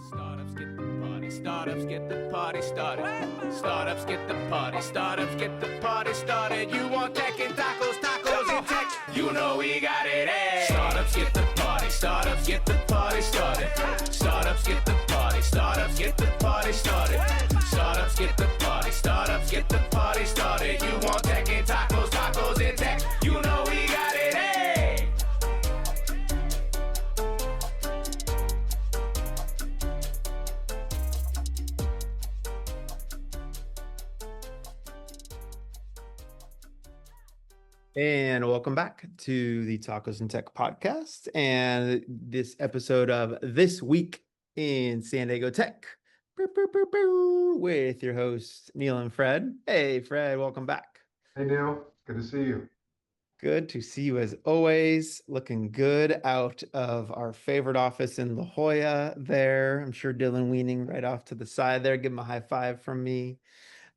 Startups get the party, startups get the party started. Startups get the party, startups get the party started. You want tech and tacos, tacos and tech, you know we got it, eh? Startups get the party, startups get the party started. Startups get the party, startups get the party started. Startups get the party, startups get the party started. You want tech and tacos, tacos and tech, you know we got it, eh? And welcome back to the Tacos and Tech podcast and this episode of This Week in San Diego Tech with your hosts, Neal and Fred. Hey, Fred, welcome back. Hey, Neil. Good to see you. Good to see you as always. Looking good out of our favorite office in La Jolla there. I'm sure Dylan Weaning right off to the side there. Give him a high five from me.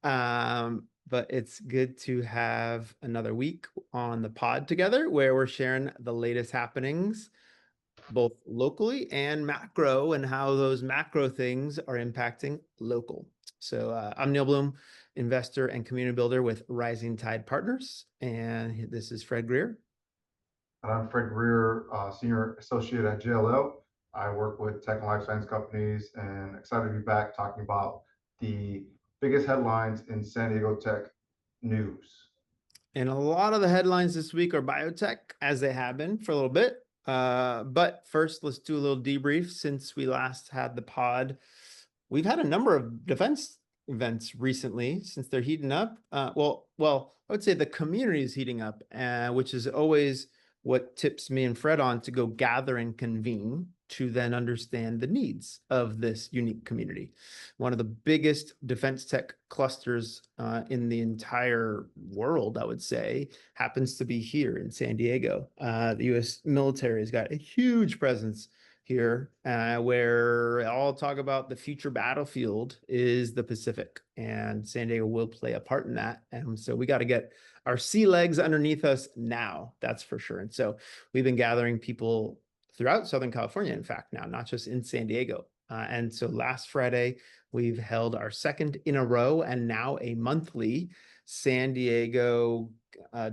But it's good to have another week on the pod together where we're sharing the latest happenings, both locally and macro, and how those macro things are impacting local. So I'm Neal Bloom, investor and community builder with Rising Tide Partners, and this is Fred Grier. I'm Fred Grier, senior associate at JLL. I work with tech and life science companies, and excited to be back talking about the biggest headlines in San Diego tech news. And a lot of the headlines this week are biotech, as they have been for a little bit. But first, let's do a little debrief. Since we last had the pod, we've had a number of defense events recently since they're heating up. Well, I would say the community is heating up, which is always what tips me and Fred on to go gather and convene to then understand the needs of this unique community. One of the biggest defense tech clusters in the entire world, I would say, happens to be here in San Diego. The U.S. military has got a huge presence here, where all talk about the future battlefield is the Pacific, and San Diego will play a part in that. And so we got to get our sea legs underneath us now, that's for sure. And so we've been gathering people throughout Southern California, in fact, now, not just in San Diego. And so last Friday, we've held our second in a row and now a monthly San Diego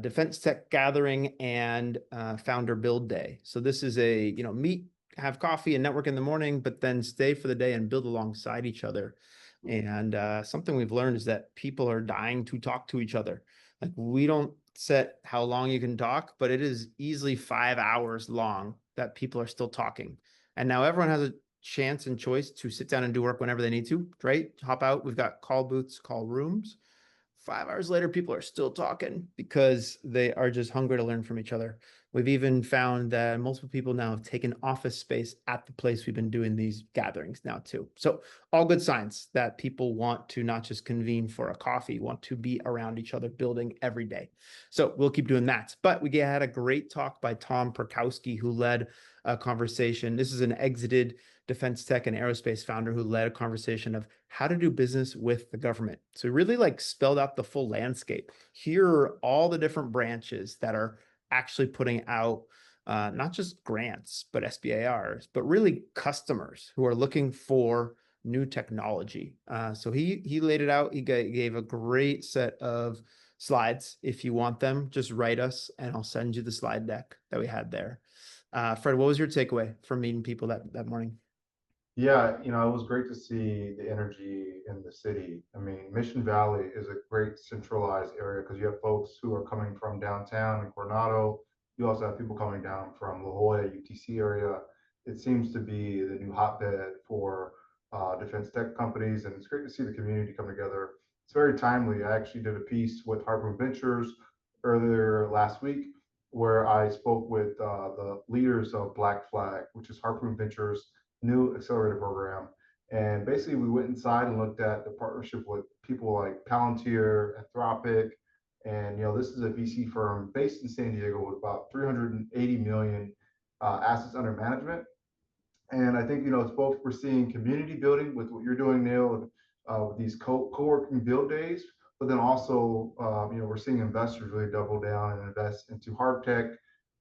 Defense Tech Gathering and Founder Build Day. So this is a, meet, have coffee and network in the morning, but then stay for the day and build alongside each other. And something we've learned is that people are dying to talk to each other. Like, we don't set how long you can talk, but it is easily 5 hours long that people are still talking. And now everyone has a chance and choice to sit down and do work whenever they need to, right? Hop out. We've got call booths, call rooms. 5 hours later, people are still talking because they are just hungry to learn from each other. We've even found that multiple people now have taken office space at the place we've been doing these gatherings now too. So all good signs that people want to not just convene for a coffee, want to be around each other building every day. So we'll keep doing that. But we had a great talk by Tom Perkowski, who led a conversation. This is an exited defense tech and aerospace founder who led a conversation of how to do business with the government. So really spelled out the full landscape. Here are all the different branches that are actually putting out not just grants, but SBIRs, but really customers who are looking for new technology. So he laid it out. He gave a great set of slides. If you want them, just write us and I'll send you the slide deck that we had there. Fred, what was your takeaway from meeting people that morning? Yeah, it was great to see the energy in the city. I mean, Mission Valley is a great centralized area because you have folks who are coming from downtown in Coronado. You also have people coming down from La Jolla, UTC area. It seems to be the new hotbed for defense tech companies, and it's great to see the community come together. It's very timely. I actually did a piece with Harpoon Ventures earlier last week where I spoke with the leaders of Black Flag, which is Harpoon Ventures' new accelerator program. And basically, we went inside and looked at the partnership with people like Palantir, Anthropic, and this is a VC firm based in San Diego with about 380 million assets under management. And I think it's both, we're seeing community building with what you're doing, Neil, with these co-working build days, but then also we're seeing investors really double down and invest into hard tech,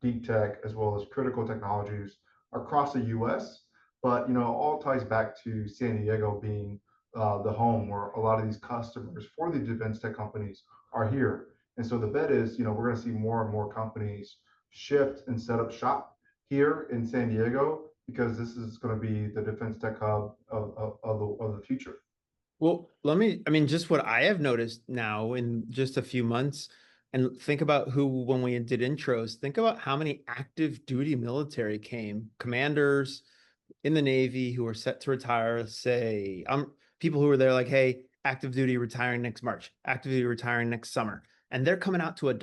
deep tech, as well as critical technologies across the U.S., But, all ties back to San Diego being the home where a lot of these customers for the defense tech companies are here. And so the bet is, we're going to see more and more companies shift and set up shop here in San Diego because this is going to be the defense tech hub of the future. Well, just what I have noticed now in just a few months, and think about who, when we did intros, think about how many active duty military came, commanders in the Navy who are set to retire, say, people who were there like, hey, active duty retiring next March, active duty retiring next summer. And they're coming out to a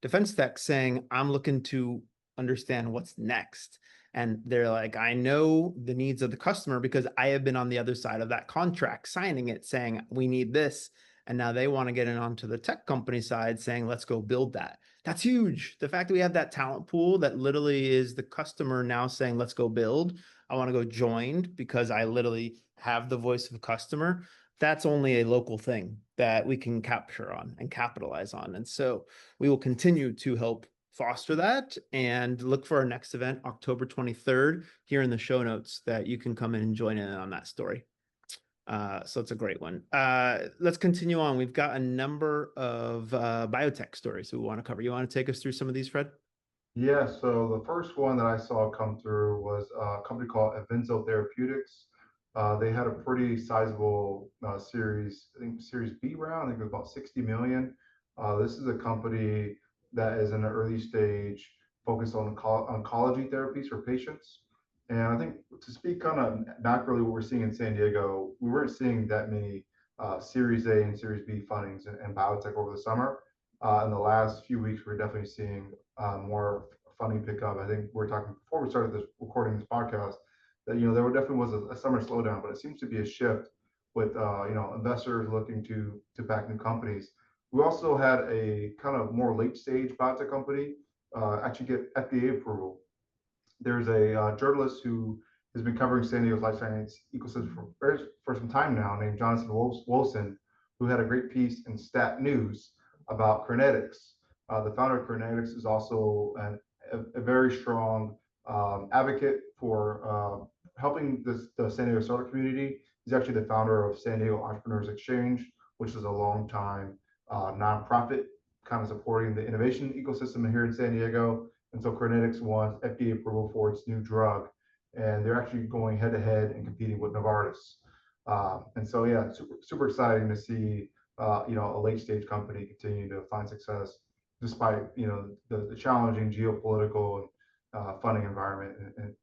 defense tech saying, I'm looking to understand what's next. And they're like, I know the needs of the customer because I have been on the other side of that contract, signing it, saying, we need this. And now they want to get in onto the tech company side saying, let's go build that. That's huge. The fact that we have that talent pool that literally is the customer now saying, let's go build. I want to go joined because I literally have the voice of the customer. That's only a local thing that we can capture on and capitalize on. And so we will continue to help foster that and look for our next event, October 23rd, here in the show notes that you can come in and join in on that story. So it's a great one. Let's continue on. We've got a number of biotech stories we want to cover. You want to take us through some of these, Fred? Yeah, so the first one that I saw come through was a company called Avenzo Therapeutics. They had a pretty sizable series, I think Series B round, I think it was about 60 million. This is a company that is in the early stage focused on oncology therapies for patients. And I think to speak kind of macroly what we're seeing in San Diego, we weren't seeing that many Series A and Series B fundings in biotech over the summer. In the last few weeks, we're definitely seeing more funding pick up. I think we're talking before we started recording this podcast that there definitely was a summer slowdown, but it seems to be a shift with investors looking to back new companies. We also had a kind of more late stage biotech company actually get FDA approval. There's a journalist who has been covering San Diego's life science ecosystem for some time now, named Jonathan Wilson, who had a great piece in Stat News about Crinetics. The founder of Crinetics is also a very strong advocate for helping the San Diego startup community. He's actually the founder of San Diego Entrepreneurs Exchange, which is a long time nonprofit kind of supporting the innovation ecosystem here in San Diego. And so Crinetics wants FDA approval for its new drug, and they're actually going head to head and competing with Novartis. And so, yeah, super exciting to see, a late stage company continue to find success despite, the challenging geopolitical and funding environment, and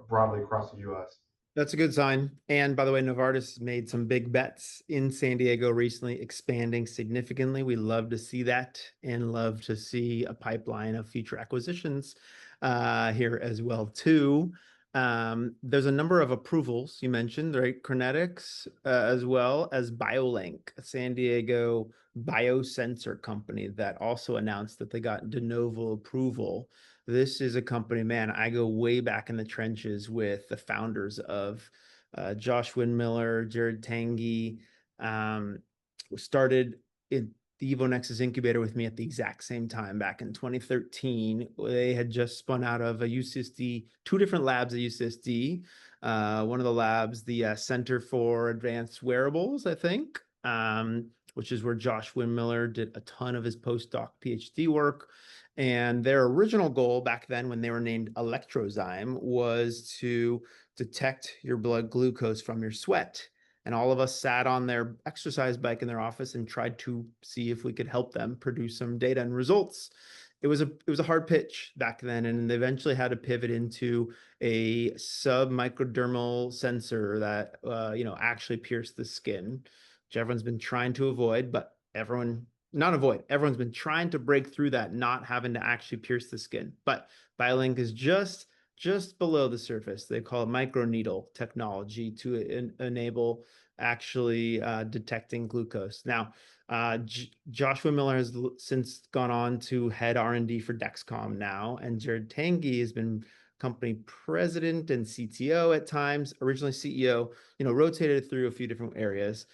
broadly across the U.S. That's a good sign. And by the way, Novartis made some big bets in San Diego recently, expanding significantly. We love to see that and love to see a pipeline of future acquisitions here as well too. There's a number of approvals you mentioned, right? Crinetics, as well as BioLink, a San Diego biosensor company that also announced that they got de novo approval. This is a company, man, I go way back in the trenches with the founders of Josh Windmiller, Jared Tangy, started in the Evo Nexus incubator with me at the exact same time back in 2013. They had just spun out of a UCSD, two different labs at UCSD. One of the labs, the Center for Advanced Wearables, I think, which is where Josh Windmiller did a ton of his postdoc PhD work. And their original goal back then, when they were named Electrozyme, was to detect your blood glucose from your sweat. And all of us sat on their exercise bike in their office and tried to see if we could help them produce some data and results. It was a hard pitch back then, and they eventually had to pivot into a submicrodermal sensor that actually pierced the skin, which everyone's been trying to avoid, but everyone's been trying to break through that, not having to actually pierce the skin. But BioLink is just below the surface. They call it microneedle technology to enable actually detecting glucose. Now, Josh Miller has since gone on to head R&D for Dexcom now, and Jared Tangy has been company president and CTO at times, originally CEO, rotated through a few different areas.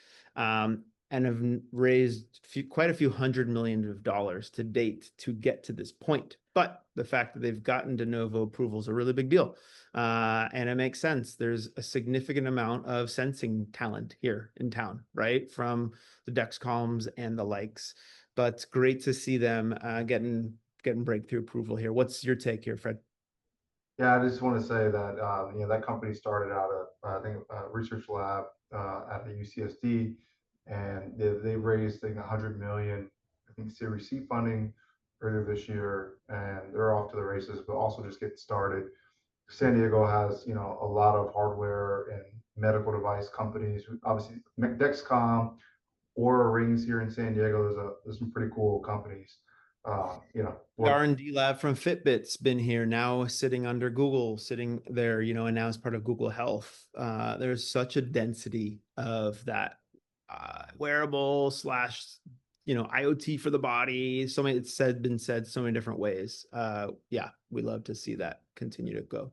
and have raised quite a few $100 million to date to get to this point. But the fact that they've gotten de novo approval is a really big deal. And it makes sense. There's a significant amount of sensing talent here in town, right? From the Dexcoms and the likes. But great to see them getting breakthrough approval here. What's your take here, Fred? Yeah, I just want to say that that company started out I think a research lab at the UCSD, and they raised I think 100 million, I think Series C funding earlier this year, and they're off to the races, but also just getting started. San Diego has a lot of hardware and medical device companies. Obviously, Dexcom, Aura Rings here in San Diego. There's some pretty cool companies. The R&D lab from Fitbit's been here now, sitting under Google, sitting there, and now as part of Google Health. There's such a density of that wearable slash, IoT for the body. So many, been said so many different ways. Yeah, we love to see that continue to go.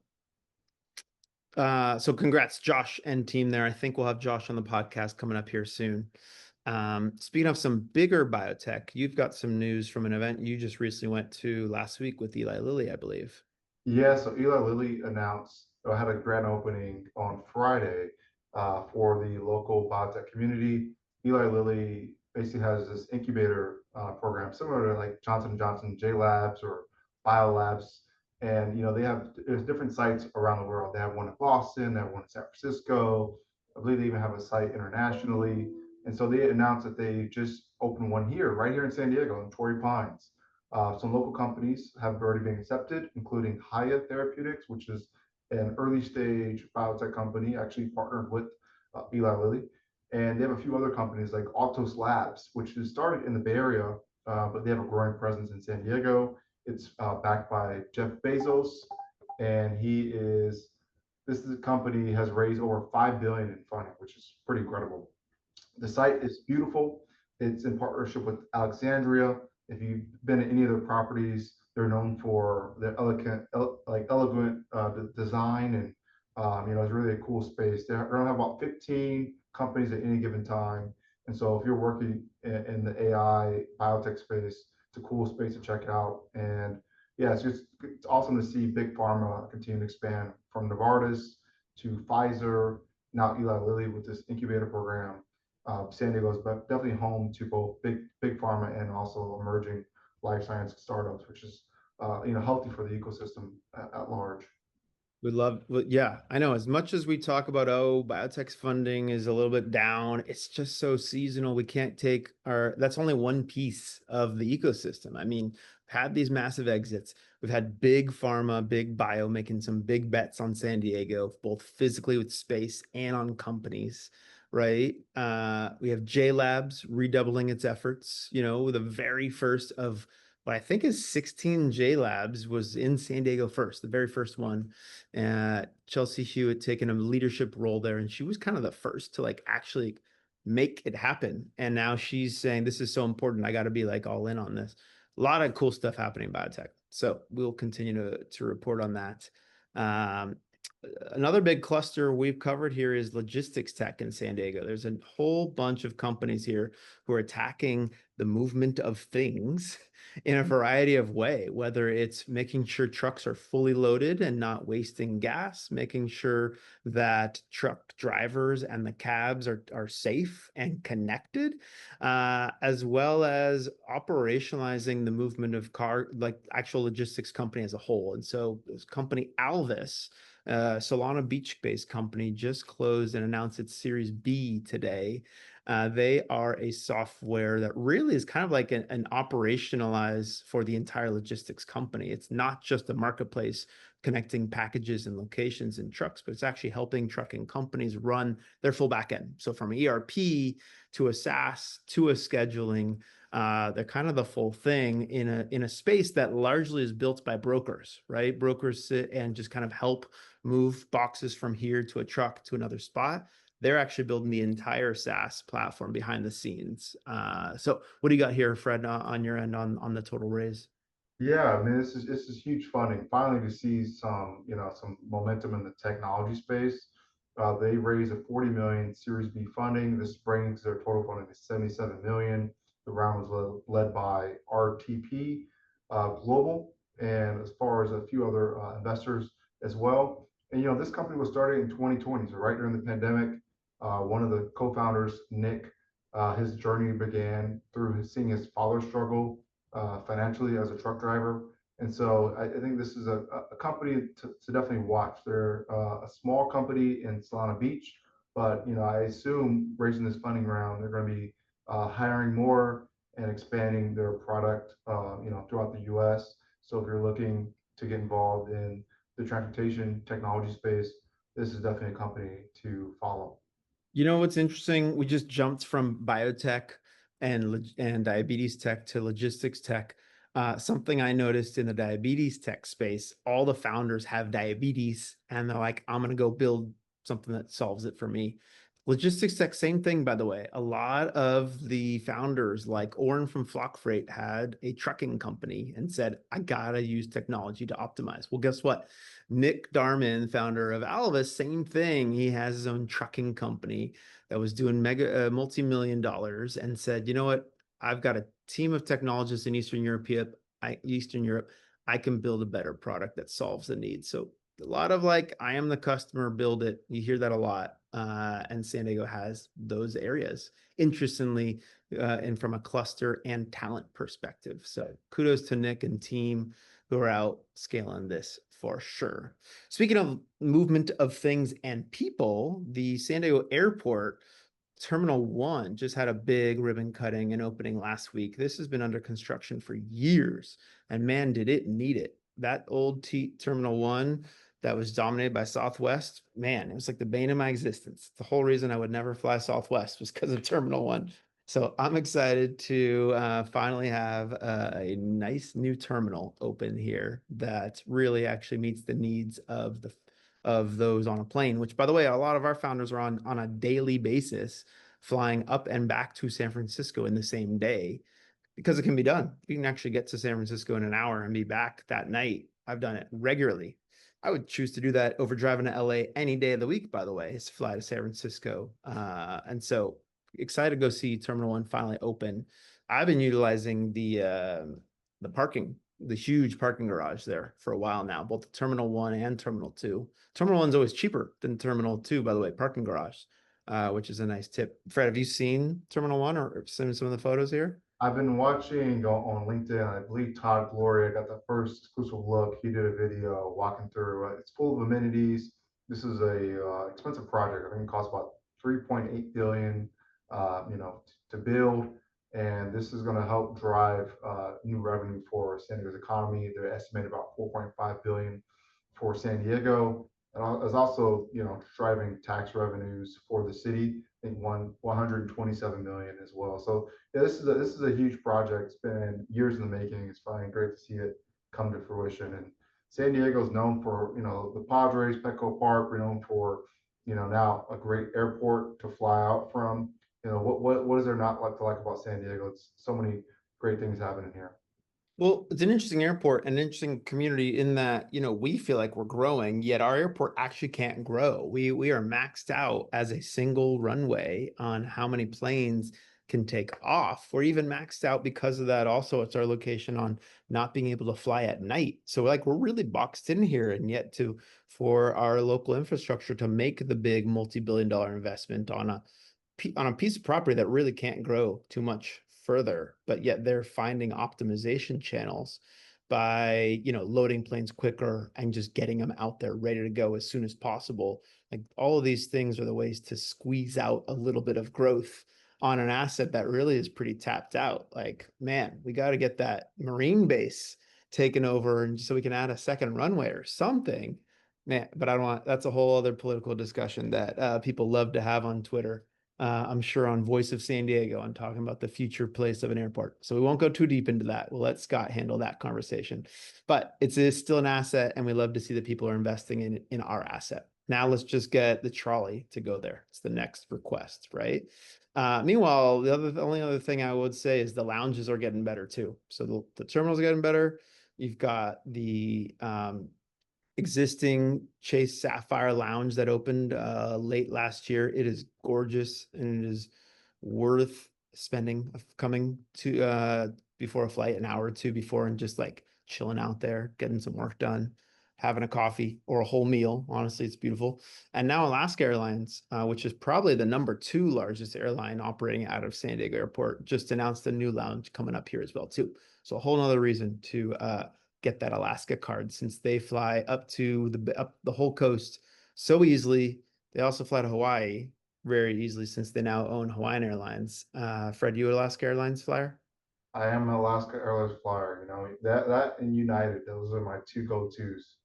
So congrats, Josh and team there. I think we'll have Josh on the podcast coming up here soon. Speaking of some bigger biotech, you've got some news from an event you just recently went to last week with Eli Lilly, I believe. Yeah, so Eli Lilly announced or had a grand opening on Friday for the local biotech community. Eli Lilly basically has this incubator program similar to like Johnson & Johnson J Labs or Biolabs. And there's different sites around the world. They have one in Boston, they have one in San Francisco. I believe they even have a site internationally. And so they announced that they just opened one here, right here in San Diego, in Torrey Pines. Some local companies have already been accepted, including Avenzo Therapeutics, which is an early stage biotech company, actually partnered with Eli Lilly. And they have a few other companies like Autos Labs, which is started in the Bay Area, but they have a growing presence in San Diego. It's backed by Jeff Bezos, and this is a company has raised over 5 billion in funding, which is pretty incredible. The site is beautiful. It's in partnership with Alexandria. If you've been to any of their properties, they're known for their elegant design, and it's really a cool space. They have about 15 companies at any given time, and so if you're working in the AI biotech space, it's a cool space to check out. And yeah, it's awesome to see big pharma continue to expand from Novartis to Pfizer, now Eli Lilly with this incubator program. San Diego is definitely home to both big pharma and also emerging life science startups, which is healthy for the ecosystem at large. We love, yeah, I know. As much as we talk about, biotech's funding is a little bit down, it's just so seasonal. We can't take that's only one piece of the ecosystem. I mean, we've had these massive exits. We've had big pharma, big bio making some big bets on San Diego, both physically with space and on companies, right? We have J Labs redoubling its efforts, the very first of what I think is 16 J Labs was in San Diego first, the very first one. Chelsea Hewitt taking a leadership role there, and she was kind of the first to like actually make it happen. And now she's saying, this is so important, I got to be like all in on this. A lot of cool stuff happening in biotech, so we'll continue to report on that. Another big cluster we've covered here is logistics tech in San Diego. There's a whole bunch of companies here who are attacking the movement of things in a variety of ways, whether it's making sure trucks are fully loaded and not wasting gas, making sure that truck drivers and the cabs are safe and connected, as well as operationalizing the movement of like actual logistics company as a whole. And so this company Alvis, Solana Beach-based company, just closed and announced its Series B today. They are a software that really is kind of like an operationalize for the entire logistics company. It's not just a marketplace connecting packages and locations and trucks, but it's actually helping trucking companies run their full backend. So from ERP to a SaaS to a scheduling, they're kind of the full thing in a space that largely is built by brokers, right? Brokers sit and just kind of help move boxes from here to a truck to another spot. They're actually building the entire SaaS platform behind the scenes. So what do you got here, Fred, on your end on the total raise? Yeah, I mean, this is huge funding. Finally, to see some momentum in the technology space. They raised a 40 million Series B funding. This brings their total funding to 77 million. The round was led by RTP Global, and as far as a few other investors as well. And this company was started in 2020, so right during the pandemic. One of the co-founders, Nick, his journey began through seeing his father struggle financially as a truck driver. And so I think this is a company to definitely watch. They're a small company in Solana Beach, but I assume raising this funding round, they're going to be hiring more and expanding their product, throughout the U.S. So if you're looking to get involved in the transportation technology space, this is definitely a company to follow. You know what's interesting? We just jumped from biotech and diabetes tech to logistics tech. Something I noticed in the diabetes tech space, all the founders have diabetes and they're like, I'm going to go build something that solves it for me. Logistics tech, same thing, by the way. A lot of the founders, like Oren from Flock Freight, had a trucking company and said, I gotta use technology to optimize. Well, guess what? Nick Darman, founder of Alvis, same thing. He has his own trucking company that was doing multi-million dollars and said, you know what? I've got a team of technologists in Eastern Europe. I can build a better product that solves the need. So a lot of like, I am the customer, build it. You hear that a lot. And San Diego has those areas, interestingly, and from a cluster and talent perspective. So kudos to Nick and team who are out scaling this for sure. Speaking of movement of things and people, the San Diego Airport Terminal 1 just had a big ribbon cutting and opening last week. This has been under construction for years, and man, did it need it. That old Terminal 1 that was dominated by Southwest, man, it was like the bane of my existence. The whole reason I would never fly Southwest was because of Terminal 1. So I'm excited to finally have a nice new terminal open here that really actually meets the needs of those on a plane, which by the way, a lot of our founders are on a daily basis flying up and back to San Francisco in the same day because it can be done. You can actually get to San Francisco in an hour and be back that night. I've done it regularly. I would choose to do that over driving to LA any day of the week, by the way, is fly to San Francisco. And so excited to go see Terminal 1 finally open. I've been utilizing the parking, the huge parking garage there for a while now, both Terminal 1 and Terminal 2. Terminal 1's always cheaper than Terminal 2, by the way, parking garage, which is a nice tip. Fred, have you seen Terminal 1 or seen some of the photos here? I've been watching on LinkedIn. I believe Todd Gloria got the first exclusive look. He did a video walking through. It's full of amenities. This is a expensive project. I think it costs about 3.8 billion, to build. And this is going to help drive new revenue for San Diego's economy. They're estimated about 4.5 billion for San Diego. And it's also, driving tax revenues for the city. I think 127 million as well. So yeah, this is a huge project. It's been years in the making. It's finally great to see it come to fruition. And San Diego is known for the Padres, Petco Park. We're known for now a great airport to fly out from. What is there not like to like about San Diego? It's so many great things happening here. Well, it's an interesting airport, an interesting community in that, we feel like we're growing, yet our airport actually can't grow. We are maxed out as a single runway on how many planes can take off. We're even maxed out because of that. Also, it's our location on not being able to fly at night. So we're really boxed in here, and yet for our local infrastructure to make the big multi-billion-dollar investment on a piece of property that really can't grow too much further, but yet they're finding optimization channels by loading planes quicker and just getting them out there ready to go as soon as possible. Like all of these things are the ways to squeeze out a little bit of growth on an asset that really is pretty tapped out. Like, man, we got to get that marine base taken over and so we can add a second runway or something. Man, but I don't want, that's a whole other political discussion that people love to have on Twitter. I'm sure on Voice of San Diego, I'm talking about the future place of an airport. So we won't go too deep into that. We'll let Scott handle that conversation. But it is still an asset, and we love to see that people are investing in our asset. Now let's just get the trolley to go there. It's the next request, right? Meanwhile, the only other thing I would say is the lounges are getting better too. So the terminals are getting better. You've got the existing Chase Sapphire Lounge that opened late last year. It is gorgeous and it is worth spending coming to before a flight, an hour or two before, and just like chilling out there, getting some work done, having a coffee or a whole meal. Honestly, it's beautiful. And now Alaska Airlines, which is probably the #2 largest airline operating out of San Diego Airport, just announced a new lounge coming up here as well too. So a whole nother reason to get that Alaska card, since they fly up to up the whole coast so easily. They also fly to Hawaii very easily since they now own Hawaiian Airlines. Fred, you an Alaska Airlines flyer? I am an Alaska Airlines flyer. That and United. Those are my two go-tos.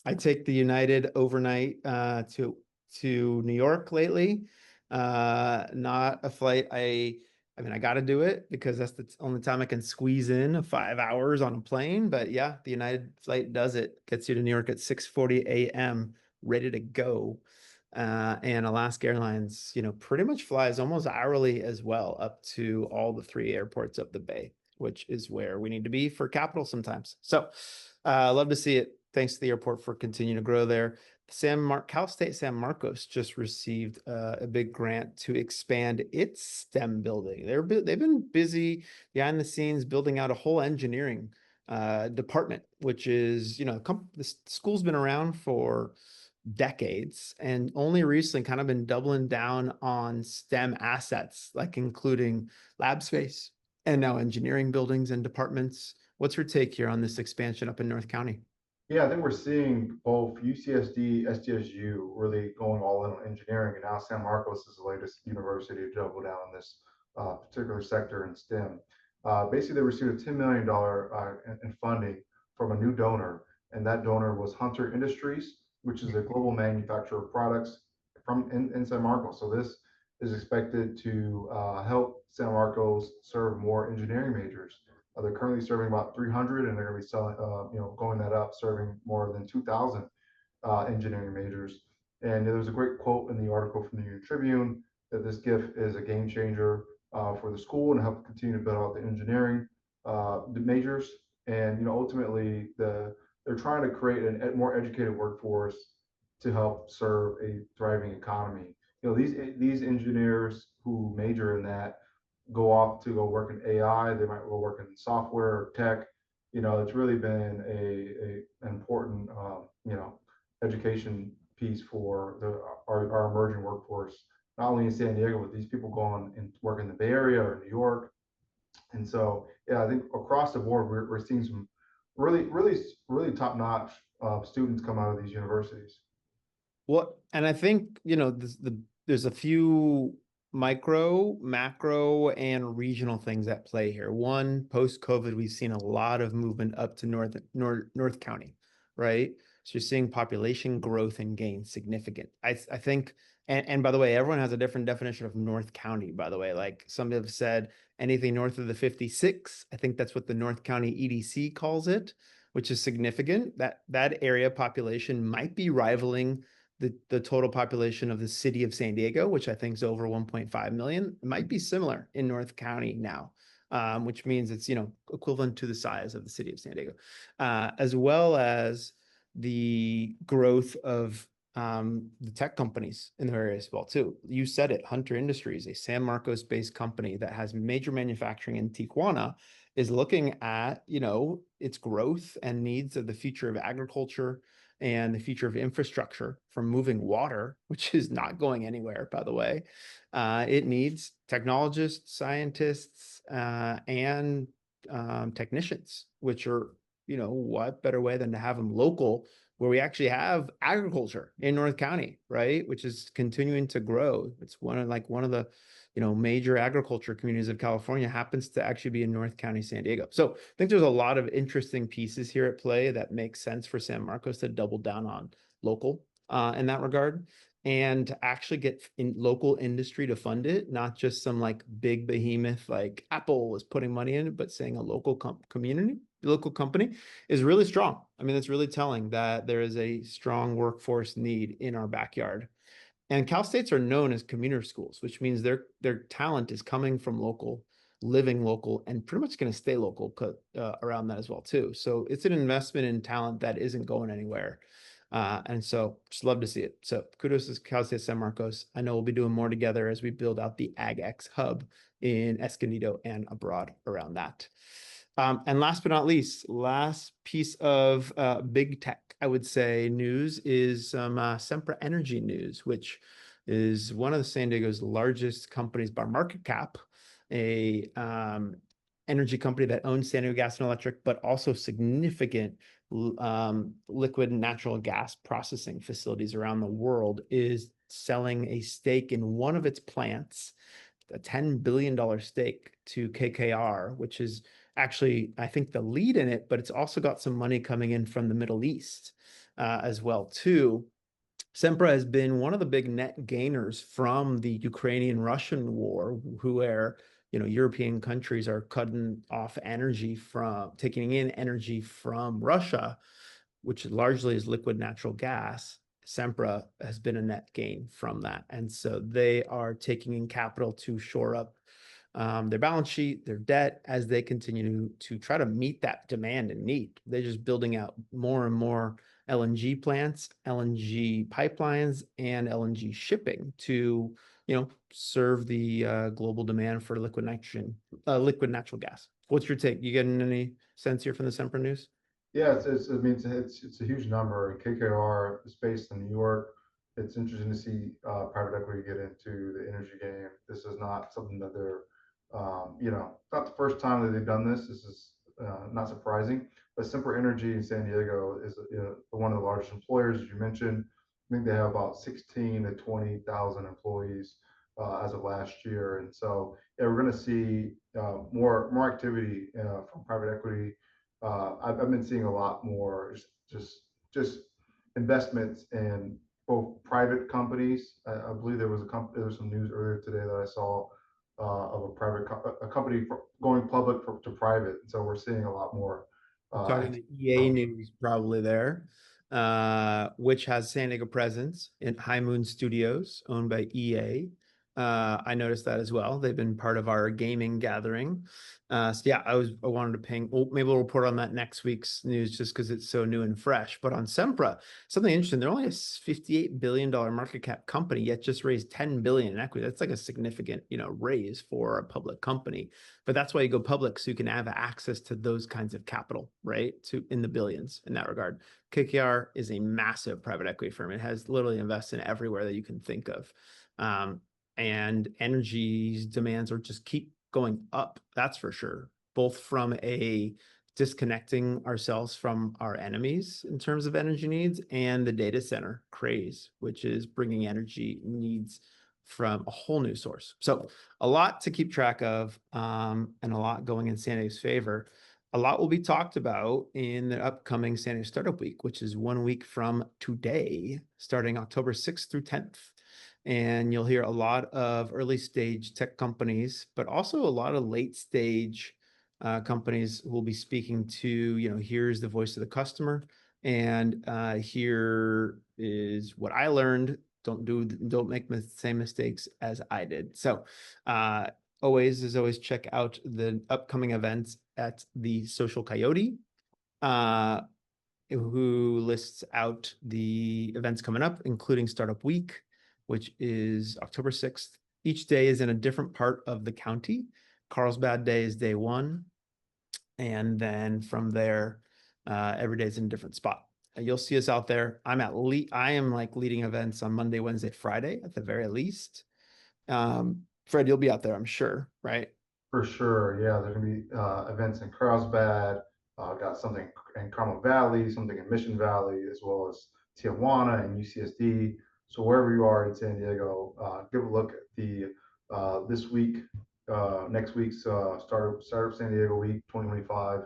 I take the United overnight to New York lately. Not a flight. I mean, I got to do it because that's the only time I can squeeze in 5 hours on a plane. But yeah, the United flight does it. Gets you to New York at 6:40 a.m. ready to go. And Alaska Airlines, pretty much flies almost hourly as well up to all the 3 airports up the bay, which is where we need to be for capital sometimes. So, love to see it. Thanks to the airport for continuing to grow there. Cal State San Marcos just received a big grant to expand its STEM building. They've been busy behind the scenes building out a whole engineering department, which is, the school's been around for decades and only recently kind of been doubling down on STEM assets, like including lab space and now engineering buildings and departments. What's your take here on this expansion up in North County? Yeah, I think we're seeing both UCSD, SDSU really going all in on engineering, and now San Marcos is the latest university to double down on this particular sector in STEM. Basically, they received a $10 million in funding from a new donor, and that donor was Hunter Industries, which is a global manufacturer of products in San Marcos. So this is expected to help San Marcos serve more engineering majors. They're currently serving about 300, and they're going to be selling, going that up, serving more than 2,000 engineering majors. And there was a great quote in the article from the Union Tribune that this gift is a game changer for the school and help continue to build out the engineering the majors. And ultimately, they're trying to create a more educated workforce to help serve a thriving economy. These engineers who major in that go off to go work in AI. They might go work in software or tech. It's really been an important education piece for our emerging workforce, not only in San Diego, but these people going and work in the Bay Area or New York. And so, yeah, I think across the board, we're seeing some really top notch students come out of these universities. Well, and I think, there's a few micro, macro, and regional things at play here. One, post-COVID, we've seen a lot of movement up to North County, right? So you're seeing population growth and gain significant. I think, and by the way, everyone has a different definition of North County, by the way. Like some have said anything north of the 56. I think that's what the North County EDC calls it, which is significant. That area population might be rivaling the total population of the city of San Diego, which I think is over 1.5 million. It might be similar in North County now, which means it's, equivalent to the size of the city of San Diego, as well as the growth of the tech companies in the area as well too. You said it, Hunter Industries, a San Marcos based company that has major manufacturing in Tijuana, is looking at, its growth and needs of the future of agriculture and the future of infrastructure from moving water, which is not going anywhere, by the way. It needs technologists, scientists, and technicians, which are, what better way than to have them local, where we actually have agriculture in North County, right? Which is continuing to grow. It's one of the, major agriculture communities of California happens to actually be in North County, San Diego. So I think there's a lot of interesting pieces here at play that make sense for San Marcos to double down on local in that regard, and to actually get in local industry to fund it, not just some like big behemoth like Apple is putting money in it, but saying a local local company is really strong. I mean, it's really telling that there is a strong workforce need in our backyard. And Cal States are known as commuter schools, which means their talent is coming from local living local and pretty much going to stay local around that as well too. So it's an investment in talent that isn't going anywhere. And so just love to see it. So kudos to Cal State San Marcos. I know we'll be doing more together as we build out the AgX hub in Escondido and abroad around that. And last but not least, last piece of big tech, I would say, news is some Sempra Energy news, which is one of the San Diego's largest companies by market cap, a energy company that owns San Diego Gas and Electric, but also significant liquid and natural gas processing facilities around the world, is selling a stake in one of its plants, a $10 billion stake to KKR, which is actually, I think, the lead in it, but it's also got some money coming in from the Middle East as well too. Sempra has been one of the big net gainers from the Ukrainian-Russian war, where European countries are cutting off energy from taking in energy from Russia, which largely is liquid natural gas. Sempra has been a net gain from that. And so they are taking in capital to shore up their balance sheet, their debt, as they continue to try to meet that demand and need. They're just building out more and more LNG plants, LNG pipelines, and LNG shipping to, serve the global demand for liquid natural gas. What's your take? You getting any sense here from the Sempra news? Yeah, I mean, it's a huge number. KKR is based in New York. It's interesting to see private equity get into the energy game. This is not something that they're, not the first time that they've done this. This is not surprising. But Sempra Energy in San Diego is one of the largest employers, as you mentioned. I think they have about 16 to 20,000 employees as of last year, and so yeah, we're going to see more activity from private equity. I've been seeing a lot more just investments in both private companies. I believe there was some news earlier today that I saw of a company going public to private. And so we're seeing a lot more. Talking to EA News probably there, which has San Diego presence in High Moon Studios, owned by EA. I noticed that as well. They've been part of our gaming gathering. So yeah, I wanted to ping. Well, maybe we'll report on that next week's news just because it's so new and fresh. But on Sempra, something interesting. They're only a $58 billion market cap company, yet just raised $10 billion in equity. That's like a significant, raise for a public company. But that's why you go public, so you can have access to those kinds of capital, right? In the billions in that regard. KKR is a massive private equity firm. It has literally invested in everywhere that you can think of. And energy's demands are just keep going up, that's for sure, both from a disconnecting ourselves from our enemies in terms of energy needs, and the data center craze, which is bringing energy needs from a whole new source. So a lot to keep track of, and a lot going in San Diego's favor. A lot will be talked about in the upcoming San Diego Startup Week, which is 1 week from today, starting October 6th through 10th. And you'll hear a lot of early stage tech companies, but also a lot of late stage companies who will be speaking to, here's the voice of the customer. And here is what I learned. Don't make the same mistakes as I did. So always check out the upcoming events at the Social Coyote, who lists out the events coming up, including Startup Week, which is October 6th. Each day is in a different part of the county. Carlsbad Day is day 1. And then from there, every day is in a different spot. You'll see us out there. I am like leading events on Monday, Wednesday, Friday at the very least. Fred, you'll be out there, I'm sure, right? For sure. Yeah, there's going to be events in Carlsbad. Got something in Carmel Valley, something in Mission Valley, as well as Tijuana and UCSD. So wherever you are in San Diego, give a look at the this week, next week's Startup San Diego Week 2025.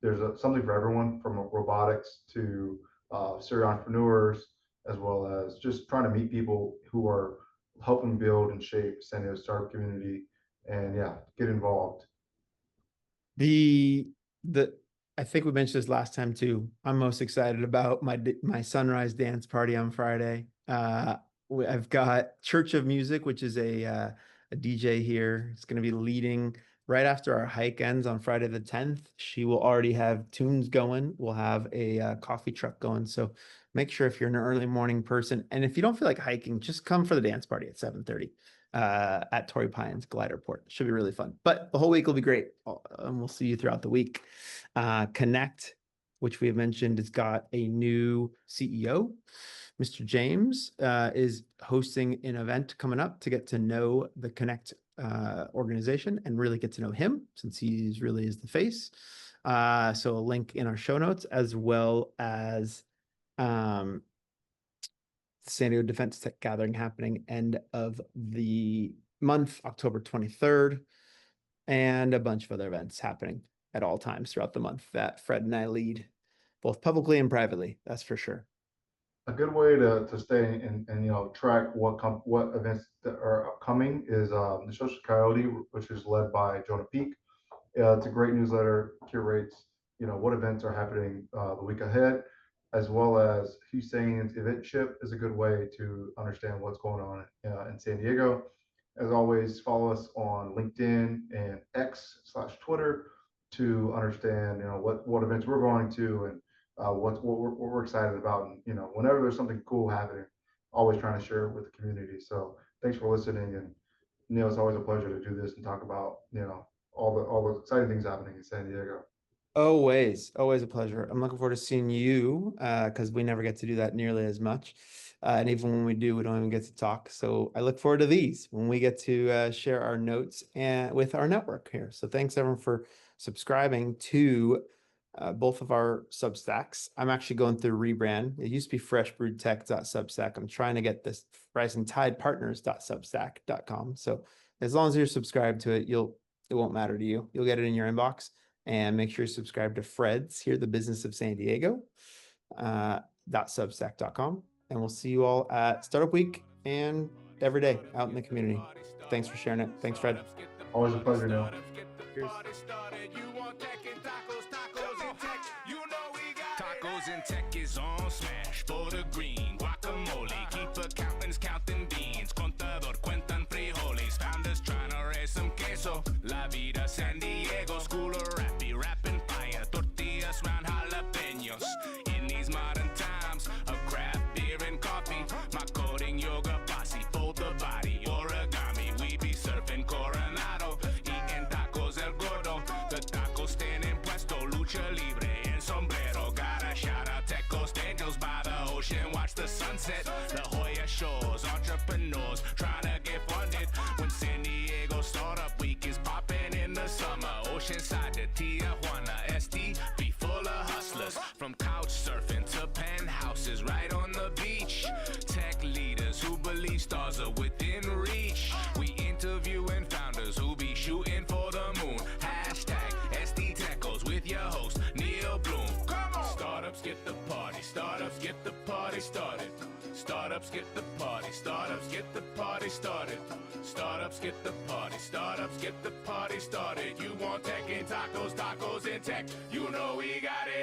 There's something for everyone, from robotics to serial entrepreneurs, as well as just trying to meet people who are helping build and shape San Diego startup community. And yeah, get involved. The I think we mentioned this last time too. I'm most excited about my sunrise dance party on Friday. I've got Church of Music, which is a DJ here. It's going to be leading right after our hike ends on Friday the 10th, she will already have tunes going. We'll have a coffee truck going. So make sure if you're an early morning person, and if you don't feel like hiking, just come for the dance party at 7:30 at Torrey Pines Glider Port. Should be really fun. But the whole week will be great, and we'll see you throughout the week. Connect, which we have mentioned, has got a new CEO. Mr. James is hosting an event coming up to get to know the Connect organization and really get to know him, since he's really is the face. So a link in our show notes, as well as San Diego Defense Tech Gathering happening end of the month, October 23rd, and a bunch of other events happening at all times throughout the month that Fred and I lead, both publicly and privately. That's for sure. A good way to stay and track what events that are upcoming is the Social Coyote, which is led by Jonah Peak. It's a great newsletter, curates what events are happening the week ahead, as well as Hussein's event ship is a good way to understand what's going on in San Diego. As always, follow us on LinkedIn and X/Twitter to understand what events we're going to and what we're excited about. And whenever there's something cool happening, always trying to share it with the community. So thanks for listening. And Neal, it's always a pleasure to do this and talk about all the exciting things happening in San Diego. Always a pleasure. I'm looking forward to seeing you because we never get to do that nearly as much. And even when we do, we don't even get to talk. So I look forward to these when we get to share our notes and with our network here. So thanks everyone for subscribing to both of our Substacks. I'm actually going through rebrand. It used to be freshbrewtech.substack. I'm trying to get this risingtidepartners.substack.com. So as long as you're subscribed to it, it won't matter to you. You'll get it in your inbox. And make sure you subscribe to Fred's here, the business of San Diego, .substack.com. And we'll see you all at Startup Week and every day out in the community. Thanks for sharing it. Thanks, Fred. Always a pleasure, Neal. Cheers. Tacos and tech is on smash for the green guacamole. Keep accountants counting beans. Contador cuentan frijoles. Founders trying to raise some queso. La vida San Diego. School of rapping fire. Tortillas round jalapenos. In these modern times of craft beer and coffee. My coding yoga posse. Fold the body. Origami. We be surfing Coronado. Eating tacos el gordo. The tacos stand in puesto. Lucha libre and sombrero. Gotta shout out Tecos Daniels by the ocean. Watch the sunset. La Jolla shores. Entrepreneurs trying to get funded. When San Diego Startup Week is popping in the summer. Oceanside to Tijuana. ST be full of hustlers. From couch surfing to penthouses right on the beach. Tech leaders who believe stars are within reach. We interviewing founders who be shooting for the moon. Hashtag SD Tecos with your host Neal Bloom. Come on. Startups get the party. Startups get the party started. Startups get the party. Startups get the party started. Startups get the party. Startups get the party started. You want tech and tacos, tacos and tech. You know we got it.